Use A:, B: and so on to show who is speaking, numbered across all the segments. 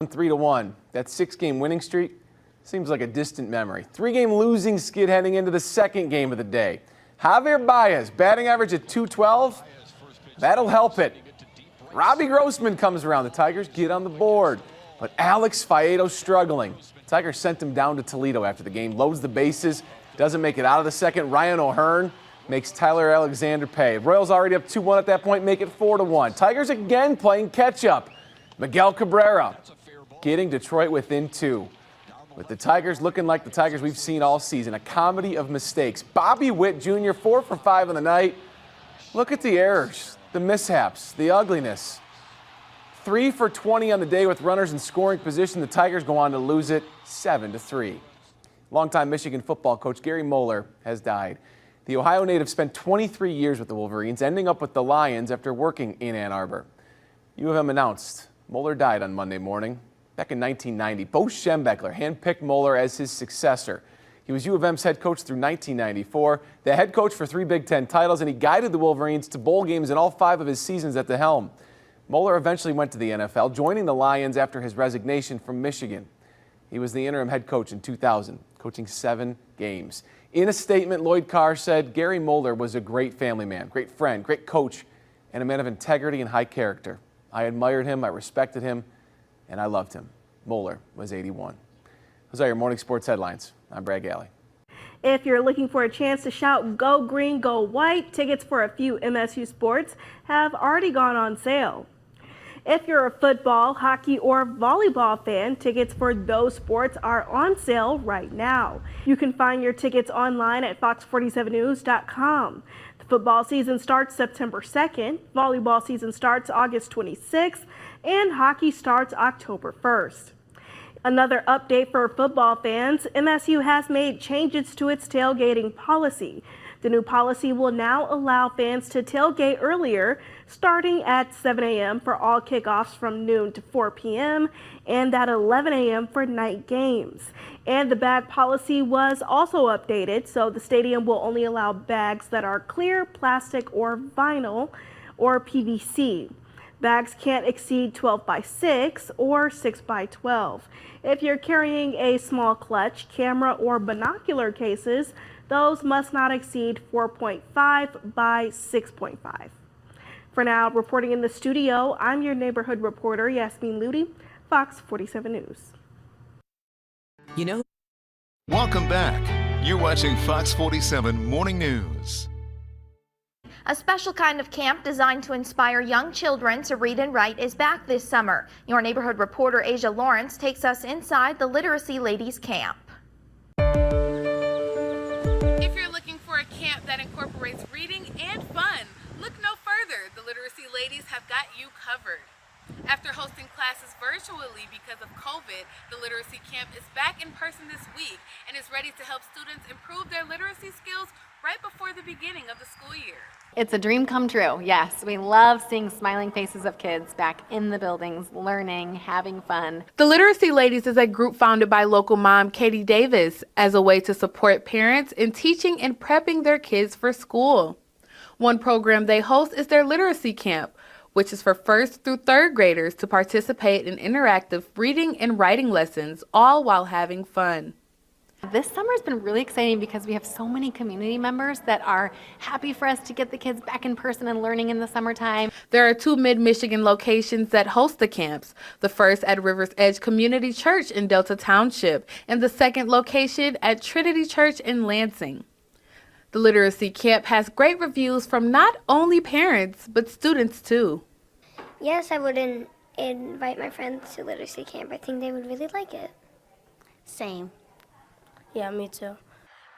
A: 3-1. That 6-game winning streak seems like a distant memory. 3-game losing skid heading into the second game of the day. Javier Baez, batting average at .212. That'll help it. Robbie Grossman comes around. The Tigers get on the board. But Alex Faedo struggling. Tigers sent him down to Toledo after the game. Loads the bases. Doesn't make it out of the second. Ryan O'Hearn makes Tyler Alexander pay. Royals already up 2-1 at that point. Make it 4-1. Tigers again playing catch-up. Miguel Cabrera getting Detroit within 2. With the Tigers looking like the Tigers we've seen all season, a comedy of mistakes. Bobby Witt Jr., 4 for 5 on the night. Look at the errors, the mishaps, the ugliness. 3 for 20 on the day with runners in scoring position. The Tigers go on to lose it 7-3. Longtime Michigan football coach Gary Mohler has died. The Ohio native spent 23 years with the Wolverines, ending up with the Lions after working in Ann Arbor. U of M announced Mohler died on Monday morning. Back in 1990, Bo Schembechler handpicked Mohler as his successor. He was U of M's head coach through 1994, the head coach for 3 Big Ten titles, and he guided the Wolverines to bowl games in all 5 of his seasons at the helm. Mohler eventually went to the NFL, joining the Lions after his resignation from Michigan. He was the interim head coach in 2000, coaching 7 games. In a statement, Lloyd Carr said, Gary Mohler was a great family man, great friend, great coach, and a man of integrity and high character. I admired him, I respected him, and I loved him. Mohler was 81. Those are your morning sports headlines. I'm Brad Galley.
B: If you're looking for a chance to shout "Go Green, Go White," tickets for a few MSU sports have already gone on sale. If you're a football, hockey, or volleyball fan, tickets for those sports are on sale right now. You can find your tickets online at fox47news.com. The football season starts September 2nd, volleyball season starts August 26th, and hockey starts October 1st. Another update for football fans, MSU has made changes to its tailgating policy. The new policy will now allow fans to tailgate earlier, starting at 7 a.m. for all kickoffs from noon to 4 p.m. and at 11 a.m. for night games. And the bag policy was also updated, so the stadium will only allow bags that are clear, plastic, or vinyl, or PVC. Bags can't exceed 12 by 6 or 6 by 12. If you're carrying a small clutch, camera, or binocular cases, those must not exceed 4.5 by 6.5. For now, reporting in the studio, I'm your neighborhood reporter, Yasmin Ludi, Fox 47 News.
C: Welcome back. You're watching Fox 47 Morning News.
D: A special kind of camp designed to inspire young children to read and write is back this summer. Your neighborhood reporter Asia Lawrence takes us inside the Literacy Ladies Camp.
E: If you're looking for a camp that incorporates reading and fun, look no further. The Literacy Ladies have got you covered. After hosting classes virtually because of COVID, the Literacy Camp is back in person this week and is ready to help students improve their literacy skills right before the beginning of the school year.
F: It's a dream come true, yes. We love seeing smiling faces of kids back in the buildings, learning, having fun.
E: The Literacy Ladies is a group founded by local mom Katie Davis as a way to support parents in teaching and prepping their kids for school. One program they host is their Literacy Camp, which is for 1st through 3rd graders to participate in interactive reading and writing lessons, all while having fun.
F: This summer has been really exciting because we have so many community members that are happy for us to get the kids back in person and learning in the summertime.
E: There are 2 mid-Michigan locations that host the camps. The first at Rivers Edge Community Church in Delta Township, and the second location at Trinity Church in Lansing. The Literacy Camp has great reviews from not only parents, but students too.
G: Yes, I would invite my friends to Literacy Camp. I think they would really like it.
H: Same.
G: Yeah, me too.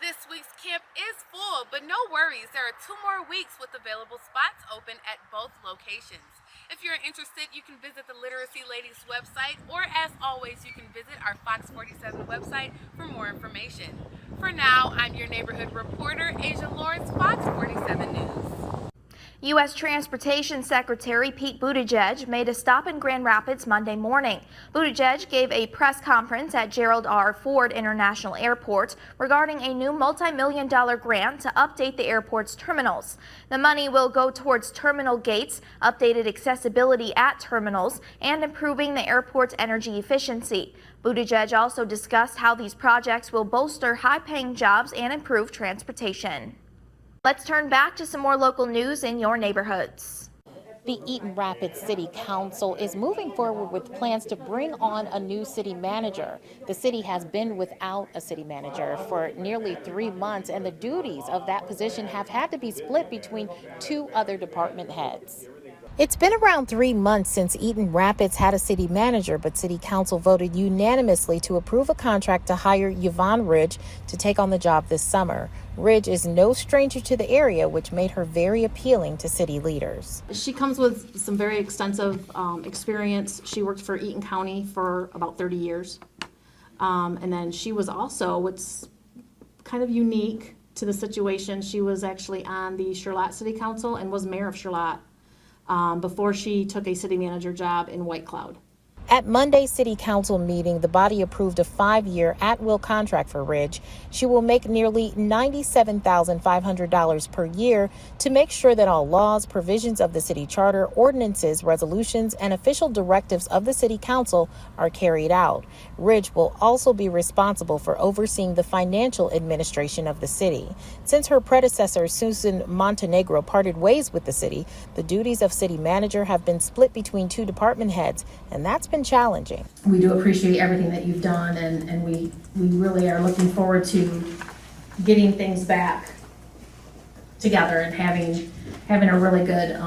E: This week's camp is full, but no worries. There are 2 more weeks with available spots open at both locations. If you're interested, you can visit the Literacy Ladies website, or as always, you can visit our Fox 47 website for more information. For now, I'm your neighborhood reporter, Asia Lawrence, Fox 47 News.
D: U.S. Transportation Secretary Pete Buttigieg made a stop in Grand Rapids Monday morning. Buttigieg gave a press conference at Gerald R. Ford International Airport regarding a new multi-million-dollar grant to update the airport's terminals. The money will go towards terminal gates, updated accessibility at terminals, and improving the airport's energy efficiency. Buttigieg also discussed how these projects will bolster high-paying jobs and improve transportation. Let's turn back to some more local news in your neighborhoods.
H: The Eaton Rapids City Council is moving forward with plans to bring on a new city manager. The city has been without a city manager for nearly 3 months, and the duties of that position have had to be split between 2 other department heads. It's been around 3 months since Eaton Rapids had a city manager, but City Council voted unanimously to approve a contract to hire Yvonne Ridge to take on the job this summer. Ridge is no stranger to the area, which made her very appealing to city leaders.
I: She comes with some very extensive experience. She worked for Eaton County for about 30 years. And then she was also, what's kind of unique to the situation, she was actually on the Charlotte City Council and was mayor of Charlotte before she took a city manager job in White Cloud.
H: At Monday's City Council meeting, the body approved a 5-year at-will contract for Ridge. She will make nearly $97,500 per year to make sure that all laws, provisions of the city charter, ordinances, resolutions, and official directives of the City Council are carried out. Ridge will also be responsible for overseeing the financial administration of the city. Since her predecessor, Susan Montenegro, parted ways with the city, the duties of city manager have been split between 2 department heads, and that's been challenging.
J: We do appreciate everything that you've done, and we really are looking forward to getting things back together and having a really good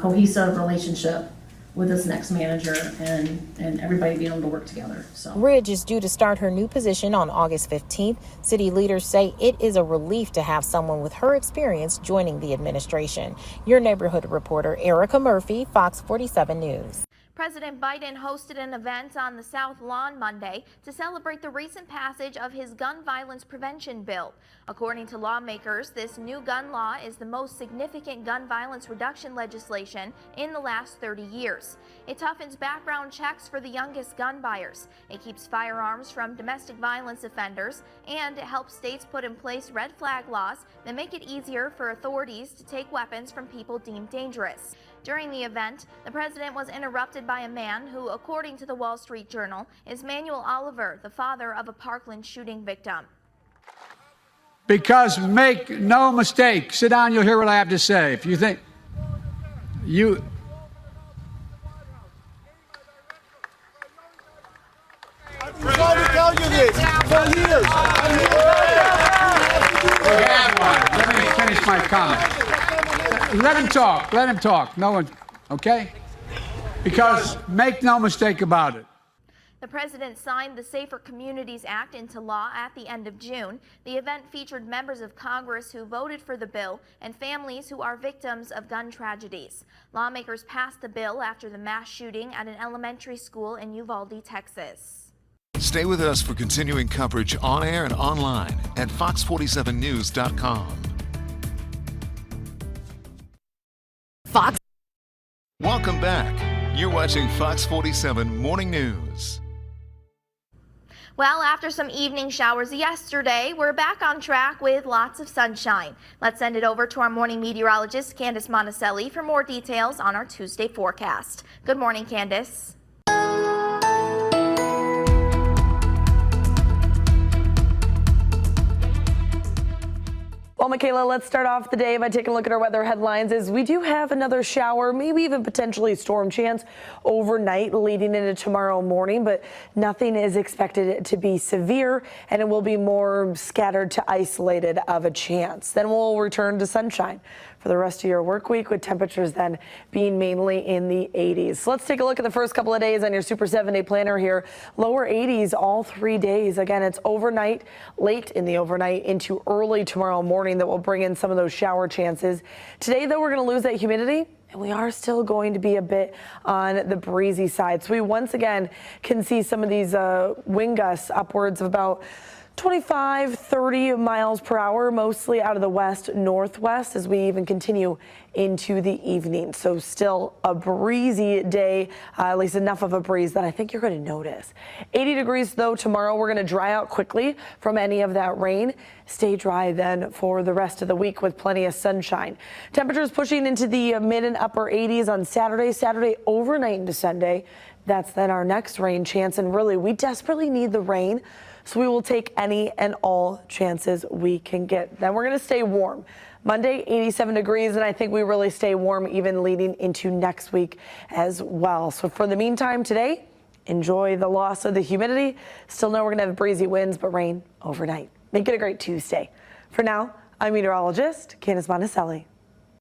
J: cohesive relationship with this next manager and everybody being able to work together. So
H: Ridge is due to start her new position on August 15th. City leaders say it is a relief to have someone with her experience joining the administration. Your neighborhood reporter Erica Murphy, Fox 47 News.
D: President Biden hosted an event on the South Lawn Monday to celebrate the recent passage of his gun violence prevention bill. According to lawmakers, this new gun law is the most significant gun violence reduction legislation in the last 30 years. It toughens background checks for the youngest gun buyers. It keeps firearms from domestic violence offenders, and it helps states put in place red flag laws that make it easier for authorities to take weapons from people deemed dangerous. During the event, the president was interrupted by a man who, according to the Wall Street Journal, is Manuel Oliver, the father of a Parkland shooting victim.
K: Because make no mistake, sit down, you'll hear what I have to say. If you think you...
L: I've been trying to tell you this for years.
K: Let me finish my comment. Let him talk. No one, okay? Because make no mistake about it.
D: The president signed the Safer Communities Act into law at the end of June. The event featured members of Congress who voted for the bill and families who are victims of gun tragedies. Lawmakers passed the bill after the mass shooting at an elementary school in Uvalde, Texas.
C: Stay with us for continuing coverage on air and online at fox47news.com.
H: Fox.
C: Welcome back. You're watching Fox 47 Morning News.
D: Well, after some evening showers yesterday, we're back on track with lots of sunshine. Let's send it over to our morning meteorologist, Candace Monticelli, for more details on our Tuesday forecast. Good morning, Candace.
M: Well, Michaela, let's start off the day by taking a look at our weather headlines. As we do have another shower, maybe even potentially storm chance overnight leading into tomorrow morning, but nothing is expected to be severe, and it will be more scattered to isolated of a chance. Then we'll return to sunshine for the rest of your work week, with temperatures then being mainly in the 80s. So let's take a look at the first couple of days on your Super 7-day planner here. Lower 80s all 3 days. Again, it's overnight, late in the overnight into early tomorrow morning that will bring in some of those shower chances. Today, though, we're going to lose that humidity, and we are still going to be a bit on the breezy side. So we once again can see some of these wind gusts upwards of about 25, 30 miles per hour, mostly out of the west-northwest as we even continue into the evening. So still a breezy day, at least enough of a breeze that I think you're going to notice. 80 degrees though tomorrow. We're going to dry out quickly from any of that rain. Stay dry then for the rest of the week with plenty of sunshine. Temperatures pushing into the mid and upper 80s on Saturday overnight into Sunday. That's then our next rain chance, and really we desperately need the rain. So we will take any and all chances we can get. Then we're going to stay warm. Monday, 87 degrees, and I think we really stay warm even leading into next week as well. So for the meantime today, enjoy the loss of the humidity. Still know we're going to have breezy winds, but rain overnight. Make it a great Tuesday. For now, I'm meteorologist Candace Monticelli.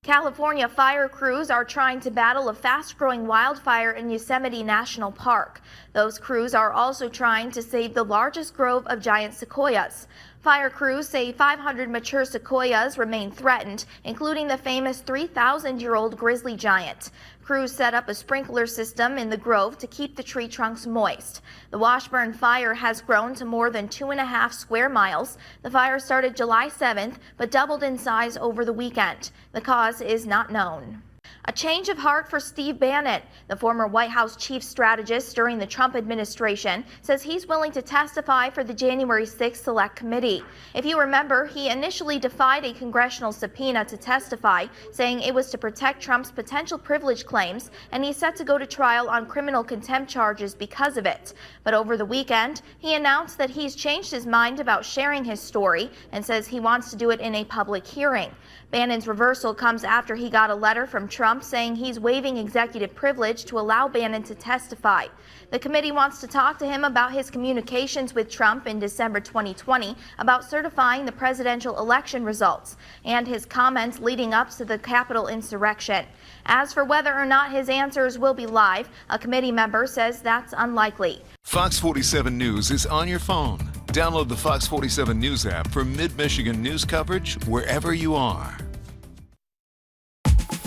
D: California fire crews are trying to battle a fast-growing wildfire in Yosemite National Park. Those crews are also trying to save the largest grove of giant sequoias. Fire crews say 500 mature sequoias remain threatened, including the famous 3,000-year-old grizzly giant. Crews set up a sprinkler system in the grove to keep the tree trunks moist. The Washburn fire has grown to more than 2.5 square miles. The fire started July 7th, but doubled in size over the weekend. The cause is not known. A change of heart for Steve Bannon. The former White House chief strategist during the Trump administration says he's willing to testify for the January 6th Select Committee. If you remember, he initially defied a congressional subpoena to testify, saying it was to protect Trump's potential privilege claims, and he's set to go to trial on criminal contempt charges because of it. But over the weekend, he announced that he's changed his mind about sharing his story and says he wants to do it in a public hearing. Bannon's reversal comes after he got a letter from Trump saying he's waiving executive privilege to allow Bannon to testify. The committee wants to talk to him about his communications with Trump in December 2020 about certifying the presidential election results and his comments leading up to the Capitol insurrection. As for whether or not his answers will be live, a committee member says that's unlikely.
C: Fox 47 News is on your phone. Download the Fox 47 News app for mid-Michigan news coverage wherever you are.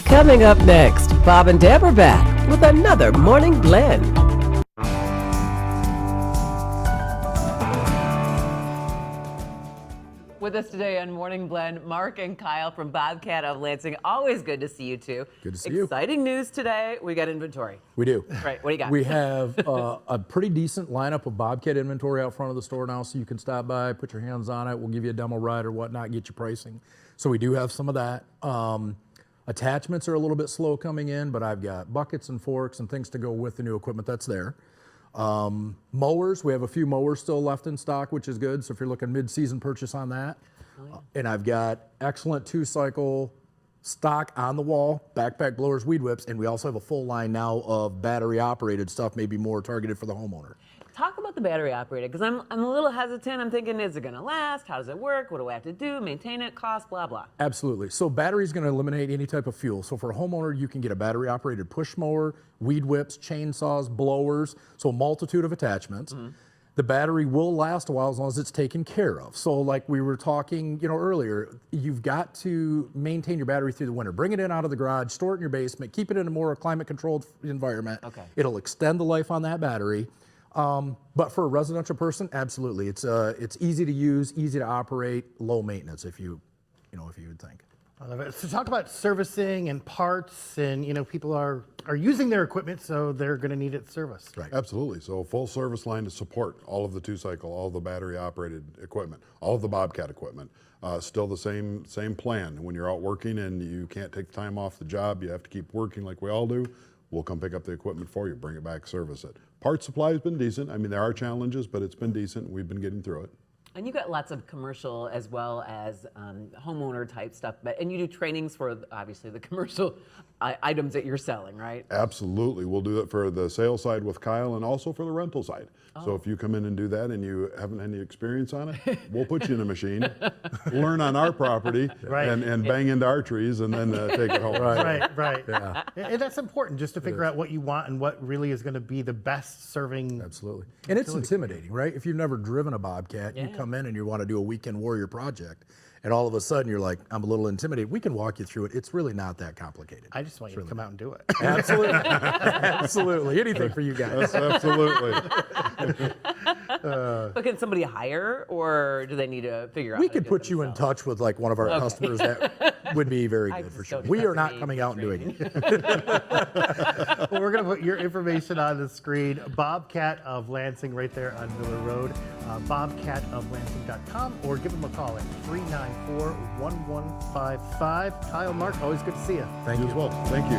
N: Coming up next, Bob and Deb are back with another Morning Blend.
O: With us today on Morning Blend, Mark and Kyle from Bobcat of Lansing. Always good to see you two.
P: Good to see you.
O: Exciting news today. We got inventory.
P: We do.
O: Right, what do you got?
P: We have a pretty decent lineup of Bobcat inventory out front of the store now, so you can stop by, put your hands on it. We'll give you a demo ride or whatnot, get you pricing. So we do have some of that. Attachments are a little bit slow coming in, but I've got buckets and forks and things to go with the new equipment that's there. Mowers, we have a few mowers still left in stock, which is good. So if you're looking mid-season purchase on that. And I've got excellent 2-cycle stock on the wall, backpack blowers, weed whips, and we also have a full line now of battery operated stuff, maybe more targeted for the homeowner.
O: Talk about the battery operated, because I'm a little hesitant. I'm thinking, is it going to last? How does it work? What do I have to do? Maintain it? Cost? Blah, blah.
P: Absolutely. So battery is going to eliminate any type of fuel. So for a homeowner, you can get a battery operated push mower, weed whips, chainsaws, blowers, so a multitude of attachments. Mm-hmm. The battery will last a while as long as it's taken care of. So like we were talking, earlier, you've got to maintain your battery through the winter. Bring it in out of the garage, store it in your basement, keep it in a more climate-controlled environment. Okay. It'll extend the life on that battery. But for a residential person, absolutely. It's easy to use, easy to operate, low maintenance if you would think.
Q: I love it. So talk about servicing and parts, and people are using their equipment, so they're going to need it serviced.
P: Right.
R: Absolutely. So full service line to support all of the 2-cycle, all of the battery operated equipment, all of the Bobcat equipment. Still the same plan. When you're out working and you can't take time off the job, you have to keep working like we all do. We'll come pick up the equipment for you, bring it back, service it. Part supply has been decent. I mean, there are challenges, but it's been decent. We've been getting through it.
O: And you got lots of commercial as well as homeowner type stuff, and you do trainings for obviously the commercial items that you're selling, right?
R: Absolutely. We'll do that for the sales side with Kyle and also for the rental side. Oh. So if you come in and do that and you haven't had any experience on it, we'll put you in a machine, learn on our property, right. and bang into our trees and then take it home.
Q: Right. Yeah. And that's important, just to figure out what you want and what really is going to be the best serving.
P: Absolutely. And it's intimidating, right? If you've never driven a Bobcat, you come in and you want to do a weekend warrior project, and all of a sudden you're like, I'm a little intimidated. We can walk you through it. It's really not that complicated.
Q: I just want you to come out and do it.
P: Absolutely. Absolutely. Anything for you guys.
R: Absolutely.
O: But can somebody hire, or do they need to figure out?
P: We
O: how to
P: could
O: do
P: put
O: it
P: you in
O: themselves?
P: touch with like one of our customers that would be very
O: I
P: good for
O: just
P: sure.
O: don't
P: We
O: trust
P: are not
O: me
P: coming out and doing it.
Q: Well, we're going to put your information on the screen. Bobcat of Lansing right there on Miller Road. Bobcatoflansing.com, or give them a call at 394-1155. Kyle, Mark, always good to see you.
P: Thank you
R: as well. Thank you.